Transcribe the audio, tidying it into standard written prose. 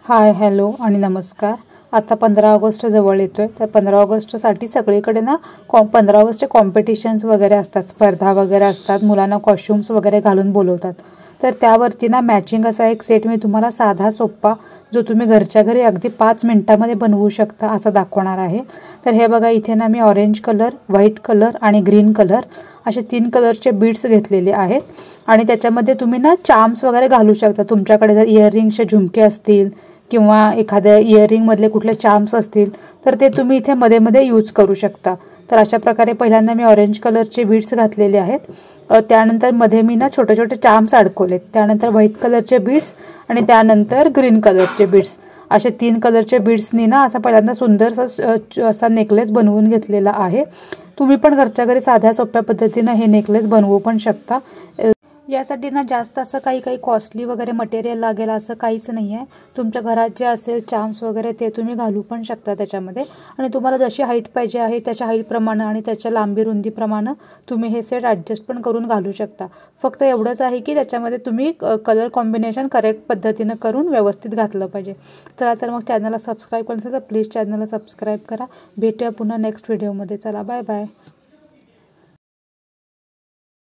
हाय, hello आणि नमस्कार. आता 15 ऑगस्ट जवळ येतोय, तर 15 ऑगस्टसाठी सगळीकडे ना 15 ऑगस्टचे कॉम्पिटिशन्स वगैरे असतात, स्पर्धा वगैरे असतात, मुलांना कॉस्ट्युम्स वगैरे घालून बोलवतात. तर त्यावरती ना मॅचिंग असा एक सेट मी तुम्हाला साधा सोप्पा जो तुम्ही घरच्या घरी अगदी 5 मिनिटांमध्ये बनवू शकता असा दाखवणार आहे. तर हे बघा, इथे ना मी ऑरेंज कलर, व्हाईट कलर आणि ग्रीन कलर असे 3 कलरचे बीड्स घेतलेले आहेत. आणि त्याच्यामध्ये तुम्ही ना चार्म्स वगैरे घालू शकता. तुमच्याकडे जर इयरिंगचे झुमके असतील किंवा एखाद्या इयरिंगमधले कुठले चार्म्स असतील तर ते तुम्ही इथे मध्ये मध्ये यूज करू शकता. तर अशा प्रकारे पहिल्यांदा मी ऑरेंज कलरचे बीड्स घातलेले आहेत. त्यानंतर मध्ये मी ना छोटे छोटे चार्म्स अडकवलेत. त्यानंतर व्हाईट कलरचे बीड्स आणि त्यानंतर ग्रीन कलरचे बीड्स असे 3 कलरचे बीड्सनी ना असा पहिल्यांदा सुंदर असा नेकलेस बनवून घेतलेला आहे. तुम्ही पण घरच्या घरी साध्या सोप्या पद्धतीने हे नेकलेस बनवू पण शकता. यासाठी ना जास्त असं काही कॉस्टली वगैरे मटेरियल लागेल असं काहीच नाही आहे. तुमच्या घरात जे असेल चार्म्स वगैरे ते तुम्ही घालू पण शकता त्याच्यामध्ये. आणि तुम्हाला जशी हाईट पाहिजे आहे त्याच्या हाईटप्रमाणे आणि त्याच्या लांबी रुंदीप्रमाणे तुम्ही हे सेट ॲडजस्ट पण करून घालू शकता. फक्त एवढंच आहे की त्याच्यामध्ये तुम्ही कलर कॉम्बिनेशन करेक्ट पद्धतीनं करून व्यवस्थित घातलं पाहिजे. चला तर मग चॅनलला सबस्क्राईब करायचं तर प्लीज चॅनलला सबस्क्राईब करा. भेटूया पुन्हा नेक्स्ट व्हिडिओमध्ये. चला, बाय बाय.